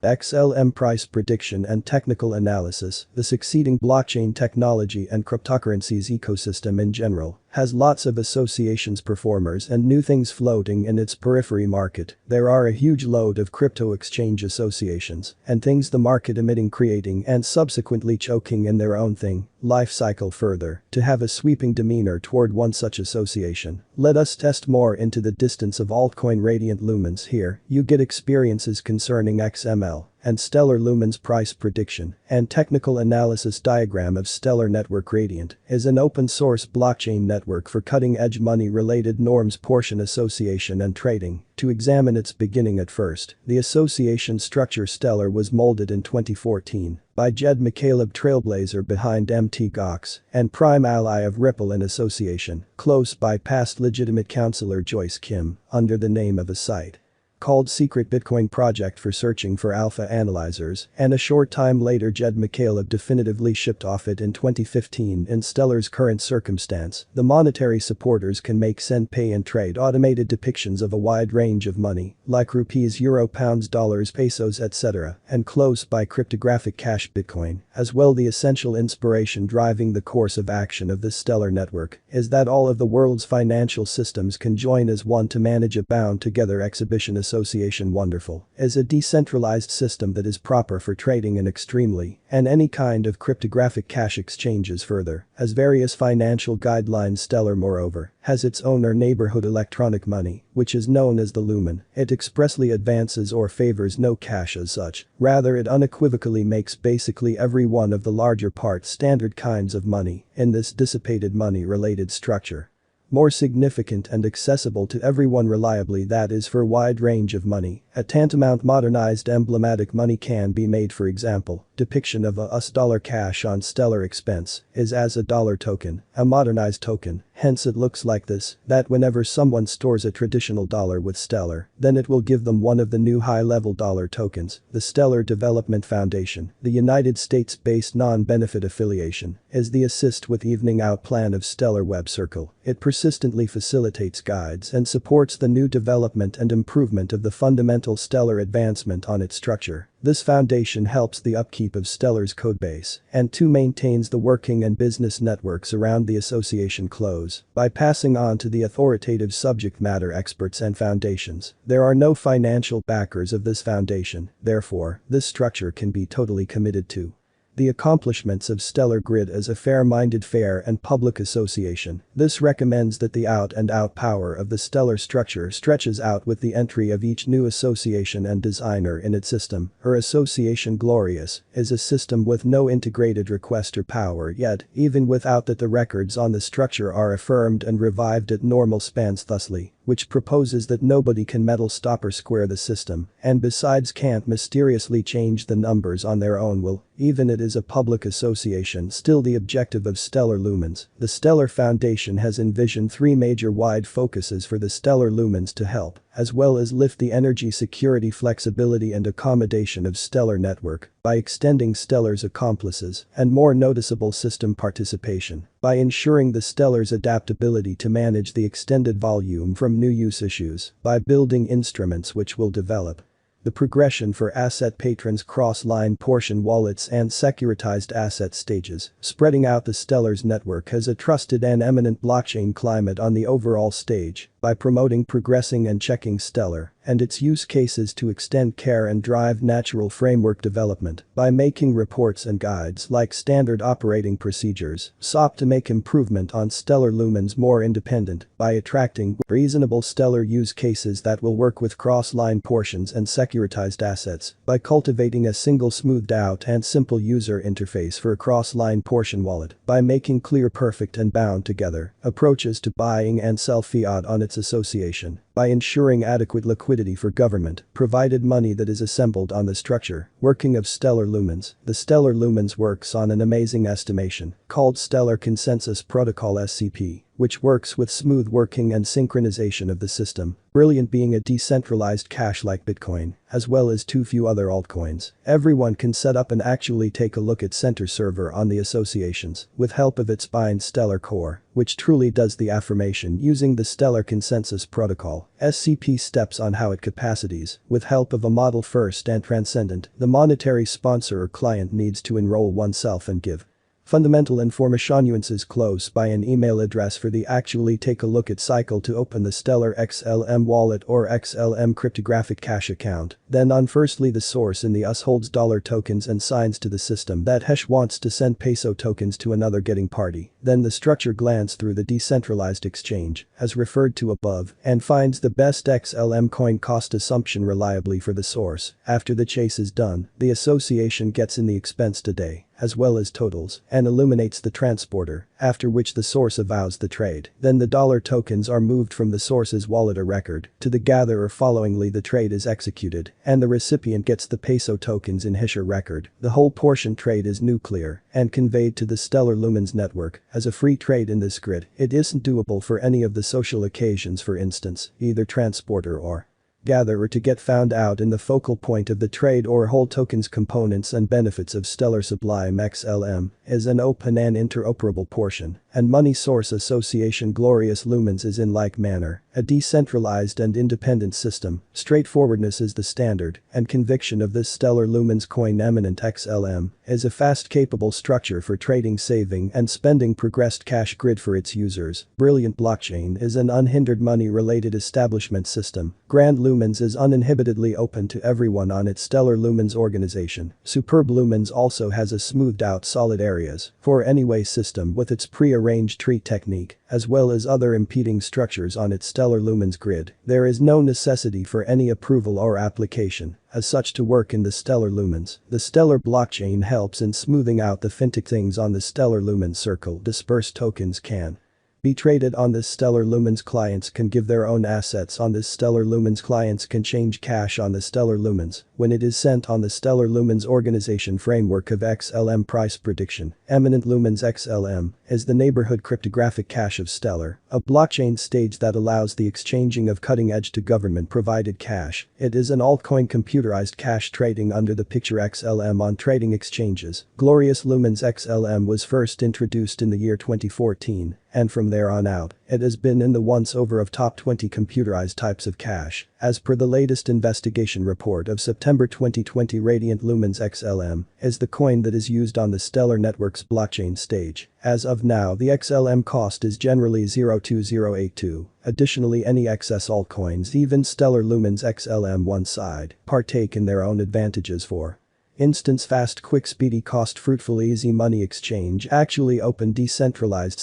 XLM price prediction and technical analysis. The succeeding blockchain technology and cryptocurrencies ecosystem in general has lots of associations, performers and new things floating in its periphery market. There are a huge load of crypto exchange associations and things the market emitting, creating and subsequently choking in their own thing life cycle further to have a sweeping demeanor toward one such association. Let us test more into the distance of altcoin Radiant Lumens. Here you get experiences concerning XML and Stellar Lumens price prediction and technical analysis. Diagram of Stellar Network. Radiant is an open source blockchain network for cutting edge money related norms, portion association and trading. To examine its beginning at first, the association structure. Stellar was molded in 2014 by Jed McCaleb, trailblazer behind Mt. Gox and prime ally of Ripple in association, close by past legitimate counselor Joyce Kim, under the name of a site called Secret Bitcoin Project for searching for alpha analyzers, and a short time later Jed McCaleb definitively shipped off it in 2015. In Stellar's current circumstance, the monetary supporters can make, send, pay and trade automated depictions of a wide range of money, like rupees, euro, pounds, dollars, pesos etc., and close by cryptographic cash Bitcoin. As well, the essential inspiration driving the course of action of this Stellar network is that all of the world's financial systems can join as one to manage a bound together exhibition association. Wonderful is a decentralized system that is proper for trading and extremely and any kind of cryptographic cash exchanges. Further, has various financial guidelines. Stellar moreover has its own neighborhood electronic money, which is known as the lumen. It expressly advances or favors no cash as such, rather it unequivocally makes basically every one of the larger parts standard kinds of money in this dissipated money related structure more significant and accessible to everyone reliably, that is for a wide range of money. A tantamount modernized emblematic money can be made. For example, depiction of a US dollar cash on Stellar expense is as a dollar token, a modernized token, hence it looks like this, that whenever someone stores a traditional dollar with Stellar, then it will give them one of the new high-level dollar tokens. The Stellar Development Foundation, the United States-based non-benefit affiliation, is the assist with evening out plan of Stellar Web Circle. It persistently facilitates guides and supports the new development and improvement of the fundamental Stellar advancement on its structure. This foundation helps the upkeep of Stellar's codebase and maintains the working and business networks around the association close by passing on to the authoritative subject matter experts and foundations. There are no financial backers of this foundation, therefore, this structure can be totally committed to. The accomplishments of Stellar Grid as a fair-minded, fair and public association. This recommends that the out-and-out power of the Stellar structure stretches out with the entry of each new association and designer in its system. Her association Glorious is a system with no integrated requester power, yet even without that the records on the structure are affirmed and revived at normal spans, thusly which proposes that nobody can metal stop or square the system, and besides can't mysteriously change the numbers on their own will, even it is a public association. Still, the objective of Stellar Lumens. The Stellar Foundation has envisioned three major wide focuses for the Stellar Lumens to help, as well as lift the energy security, flexibility and accommodation of Stellar network by extending Stellar's accomplices and more noticeable system participation, by ensuring the Stellar's adaptability to manage the extended volume from new use issues, by building instruments which will develop the progression for asset patrons, cross-line portion wallets and securitized asset stages. Spreading out the Stellar's network as a trusted and eminent blockchain climate on the overall stage by promoting, progressing and checking Stellar and its use cases to extend care and drive natural framework development, by making reports and guides like standard operating procedures, SOP to make improvement on Stellar Lumens more independent, by attracting reasonable Stellar use cases that will work with cross-line portions and securitized assets, by cultivating a single smoothed out and simple user interface for a cross-line portion wallet, by making clear, perfect and bound together approaches to buying and sell fiat on its association, by ensuring adequate liquidity for government provided money that is assembled on the structure. Working of Stellar Lumens. The Stellar Lumens works on an amazing estimation called Stellar Consensus Protocol (SCP), which works with smooth working and synchronization of the system, brilliant being a decentralized cash like Bitcoin, as well as too few other altcoins. Everyone can set up and actually take a look at center server on the associations with help of its bind Stellar core, which truly does the affirmation using the Stellar Consensus Protocol. example, SCP steps on how it capacities, with help of a model first and transcendent, the monetary sponsor or client needs to enroll oneself and give fundamental information nuances close by an email address for the actually take a look at cycle to open the Stellar XLM wallet or XLM cryptographic cash account, then on firstly the source in the US holds dollar tokens and signs to the system that hash wants to send peso tokens to another getting party, then the structure glance through the decentralized exchange, as referred to above, and finds the best XLM coin cost assumption reliably for the source. After the chase is done, the association gets in the expense today, as well as totals, and illuminates the transporter, after which the source avows the trade. Then the dollar tokens are moved from the source's wallet or record to the gatherer followingly the trade is executed, and the recipient gets the peso tokens in his or record. The whole portion trade is nuclear and conveyed to the Stellar Lumens network as a free trade in this grid. It isn't doable for any of the social occasions, for instance, either transporter or gatherer to get found out in the focal point of the trade or whole tokens. Components and benefits of Stellar Sublime XLM is an open and interoperable portion, and money source association Glorious Lumens is in like manner, a decentralized and independent system. Straightforwardness is the standard, and conviction of this Stellar Lumens coin eminent XLM is a fast capable structure for trading, saving and spending progressed cash grid for its users. Brilliant blockchain is an unhindered money related establishment system. Grand Lumens is uninhibitedly open to everyone on its Stellar Lumens organization. Superb Lumens also has a smoothed out solid areas for anyway system with its pre-arranged tree technique, as well as other impeding structures on its Stellar Lumens grid. There is no necessity for any approval or application as such to work in the Stellar Lumens. The Stellar blockchain helps in smoothing out the fintech things on the Stellar Lumens circle. Dispersed tokens can be traded on this Stellar Lumens. Clients can give their own assets on this Stellar Lumens. Clients can change cash on the Stellar Lumens when it is sent on the Stellar Lumens organization framework of XLM price prediction. Eminent Lumens XLM is the neighborhood cryptographic cache of Stellar, a blockchain stage that allows the exchanging of cutting-edge to government-provided cash. It is an altcoin computerized cash trading under the picture XLM on trading exchanges. Glorious Lumens XLM was first introduced in the year 2014. And from there on out, it has been in the once-over of top 20 computerized types of cash. As per the latest investigation report of September 2020, Radiant Lumens XLM is the coin that is used on the Stellar Network's blockchain stage. As of now, the XLM cost is generally 0.2082. Additionally, any excess altcoins, even Stellar Lumens XLM one side, partake in their own advantages. For instance, fast, quick, speedy, cost fruitful, easy money exchange, actually open, decentralized